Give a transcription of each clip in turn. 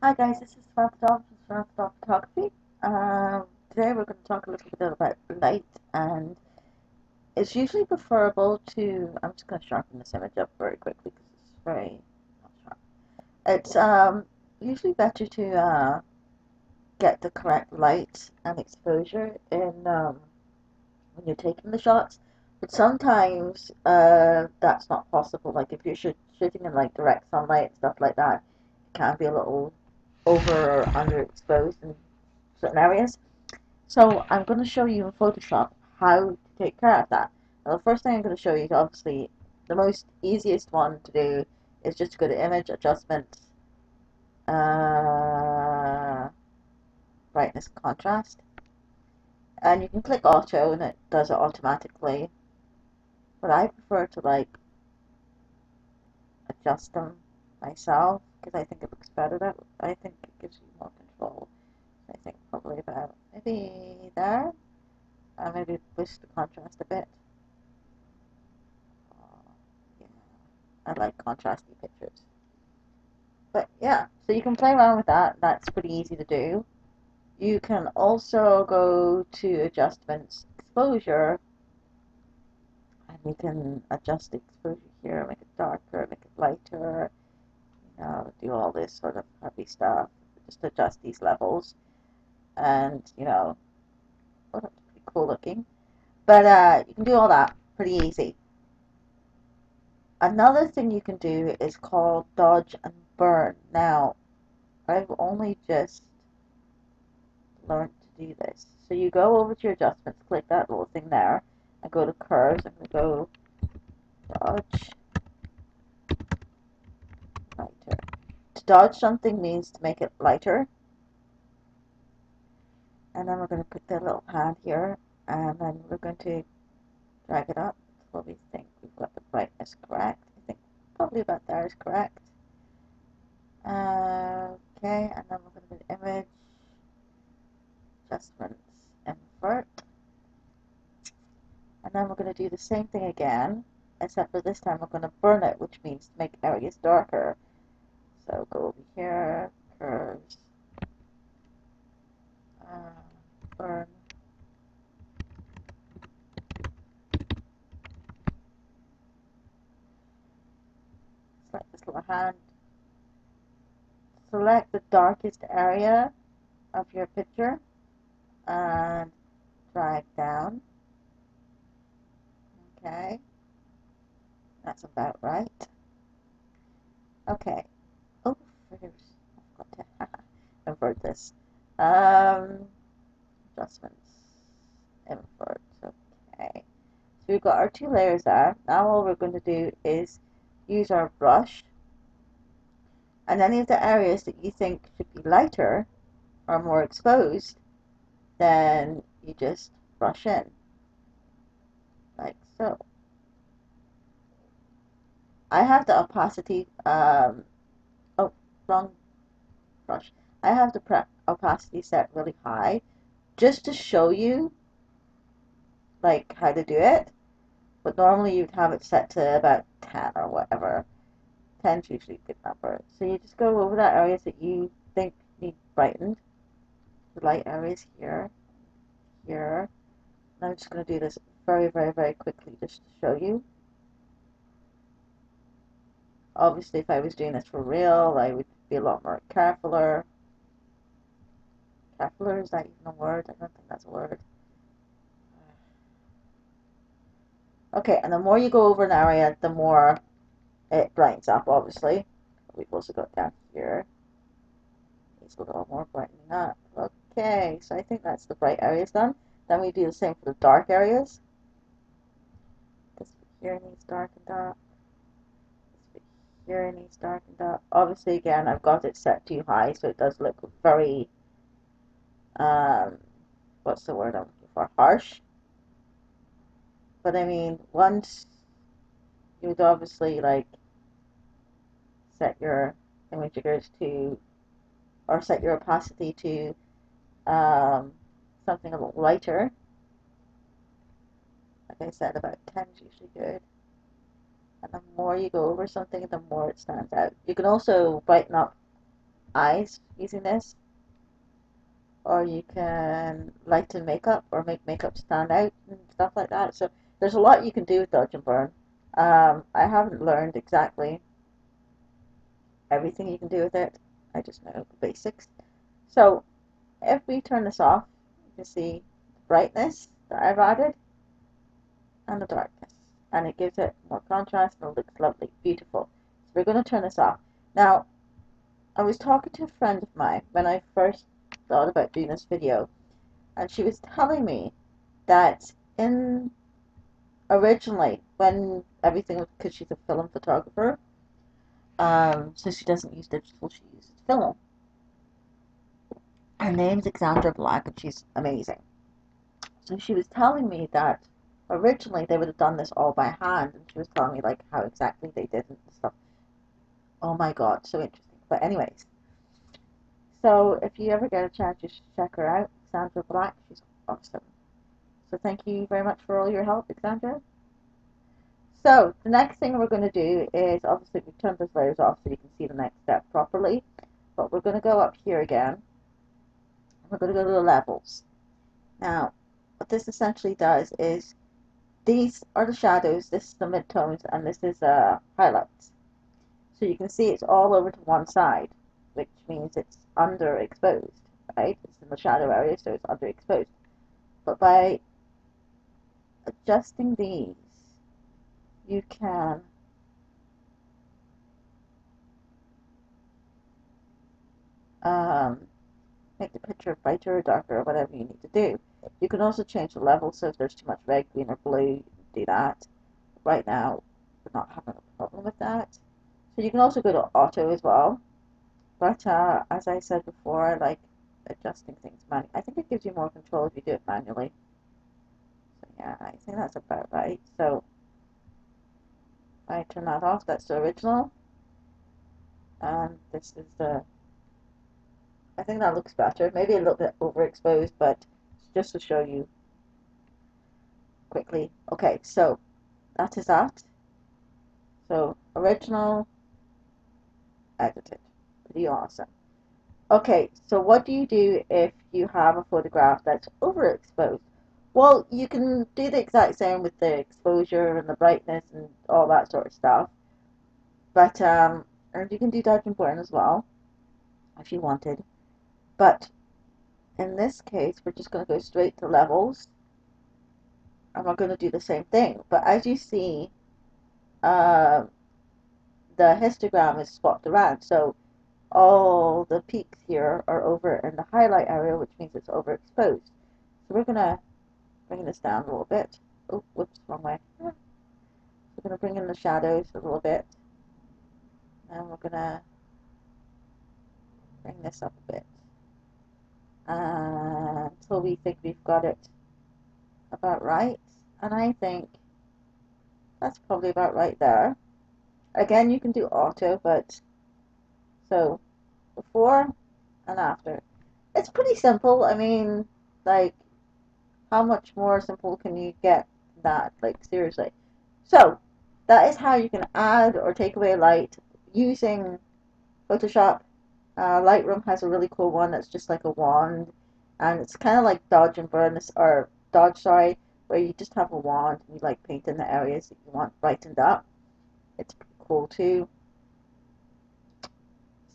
Hi guys, this is Swampdog from Swampdog Photography. Today we're going to talk a little bit about light, and it's usually preferable to. I'm just going to sharpen this image up very quickly because it's very not sharp. It's usually better to get the correct light and exposure in when you're taking the shots, but sometimes that's not possible. Like if you're shooting in like direct sunlight and stuff like that, it can be a little over or underexposed in certain areas. So I'm going to show you in Photoshop how to take care of that. Now, the first thing I'm going to show you is obviously the most easiest one to do is just to go to Image, Adjustments, uh, Brightness, Contrast, and you can click Auto and it does it automatically. But I prefer to like adjust them myself because I think it looks better. That I think it gives you more control. I think probably about maybe there. Maybe boost the contrast a bit. Yeah, I like contrasty pictures. But yeah, so you can play around with that. That's pretty easy to do. You can also go to adjustments, exposure, and you can adjust the exposure here, make it darker, make it lighter, do all this sort of heavy stuff. Just adjust these levels, and oh, that's pretty cool looking. But you can do all that pretty easy. Another thing you can do is called dodge and burn. Now, I've only just learned to do this. So you go over to your adjustments, click that little thing there, and go to curves. I'm going to go dodge lighter. To dodge something means to make it lighter. And then we're going to put the little hand here, and then we're going to drag it up until we think we've got the brightness correct. I think probably about there is correct. Okay, and then we're going to go to image, adjustments, invert. And then we're going to do the same thing again, except for this time we're going to burn it, which means to make areas darker. So go over here, curves, burn. Select this little hand. Select the darkest area of your picture and drag down. Okay, that's about right. Okay. Oh, fritters. I've got to invert this. Um, adjustments, invert. Okay. So we've got our two layers there. Now all we're going to do is use our brush, and any of the areas that you think should be lighter or more exposed, then you just brush in, like so. I have the opacity, oh, wrong brush. I have the opacity set really high just to show you like how to do it. But normally you'd have it set to about 10 or whatever. 10 is usually a good number. So you just go over that areas that you think need brightened. The light areas here, here. And I'm just going to do this very, very, very quickly just to show you. Obviously, if I was doing this for real, I would be a lot more carefuler. Carefuler, is that even a word? I don't think that's a word. Okay, and the more you go over an area, the more it brightens up, obviously. We've also got down here. It's a little more brightening up. Okay, so I think that's the bright areas done. Then we do the same for the dark areas. This here needs darkened up. This here needs darkened up. Obviously, again, I've got it set too high, so it does look very, um, what's the word I'm looking for? Harsh. But I mean, once you would obviously like set your imagers to, or set your opacity to something a little lighter. Like I said, about 10 is usually good. And the more you go over something, the more it stands out. You can also brighten up eyes using this, or you can lighten makeup or make makeup stand out and stuff like that. So there's a lot you can do with Dodge and Burn. I haven't learned exactly everything you can do with it. I just know the basics. So if we turn this off, you can see the brightness that I've added and the darkness. And it gives it more contrast and it looks lovely, beautiful. So we're going to turn this off. Now, I was talking to a friend of mine when I first thought about doing this video, and she was telling me that originally, when everything was, because she's a film photographer, so she doesn't use digital, she uses film. Her name's Alexandra Black, and she's amazing. So she was telling me that originally they would have done this all by hand, and she was telling me like how exactly they did and stuff. Oh my god, so interesting. But anyways, so if you ever get a chance, you should check her out, Alexandra Black. She's awesome. So thank you very much for all your help, Alexandra. So the next thing we're going to do is, obviously we turn those layers off so you can see the next step properly. But we're going to go up here again. We're going to go to the levels. Now, what this essentially does is, these are the shadows, this is the midtones, and this is highlights. So you can see it's all over to one side, which means it's underexposed, right? It's in the shadow area, so it's underexposed. But by adjusting these, you can make the picture brighter or darker or whatever you need to do. You can also change the level, so if there's too much red, green, or blue, do that. Right now, we're not having a problem with that. So you can also go to auto as well. But as I said before, I like adjusting things manually. I think it gives you more control if you do it manually. So yeah, I think that's about right. So I turn that off. That's the original. And this is the, I think that looks better. Maybe a little bit overexposed, but just to show you quickly. Okay, so that is that. So original, edited. Pretty awesome. Okay, so what do you do if you have a photograph that's overexposed? Well, you can do the exact same with the exposure and the brightness and all that sort of stuff. But and you can do Dodge and Burn as well if you wanted. But in this case, we're just going to go straight to levels, and we're going to do the same thing. But as you see, uh, the histogram is swapped around, so all the peaks here are over in the highlight area, which means it's overexposed. So we're going to bring this down a little bit. Oh, whoops, wrong way. We're going to bring in the shadows a little bit, and we're going to bring this up a bit until we think we've got it about right. And I think that's probably about right there. Again, you can do auto, but so before and after. It's pretty simple. I mean, like, how much more simple can you get than that? Like, seriously. So, that is how you can add or take away light using Photoshop. Lightroom has a really cool one that's just like a wand, and it's kind of like Dodge and Burn, or Dodge, sorry, where you just have a wand and you like paint in the areas that you want brightened up. It's pretty cool too.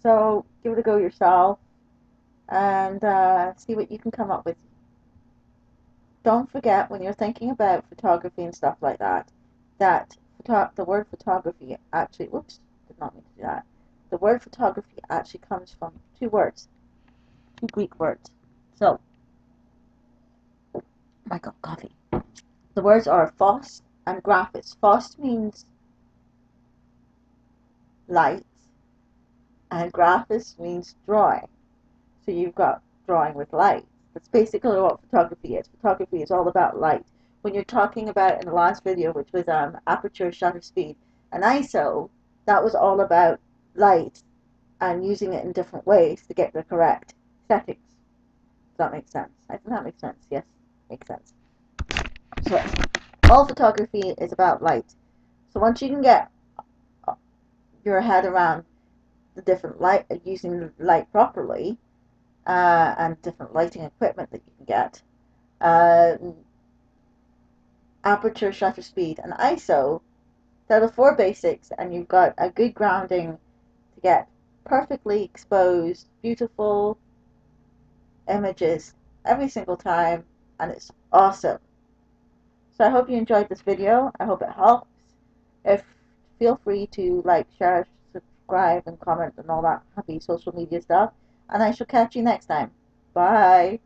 So give it a go yourself and see what you can come up with. Don't forget, when you're thinking about photography and stuff like that, that the word photography actually, whoops, did not mean to do that. The word photography actually comes from two words, two Greek words. So, oh my god, coffee. The words are phos and graphis. Phos means light, and graphis means drawing. So you've got drawing with light. That's basically what photography is. Photography is all about light. When you're talking about in the last video, which was aperture, shutter speed, and ISO, that was all about light and using it in different ways to get the correct settings. Does that make sense? I think that makes sense. Yes, makes sense. So all photography is about light. So once you can get your head around the different light, using light properly, and different lighting equipment that you can get, uh, aperture, shutter speed, and ISO. They're the four basics, and you've got a good grounding to get perfectly exposed, beautiful images every single time, and it's awesome. So I hope you enjoyed this video. I hope it helps. If Feel free to like, share, subscribe, and comment and all that happy social media stuff. And I shall catch you next time. Bye.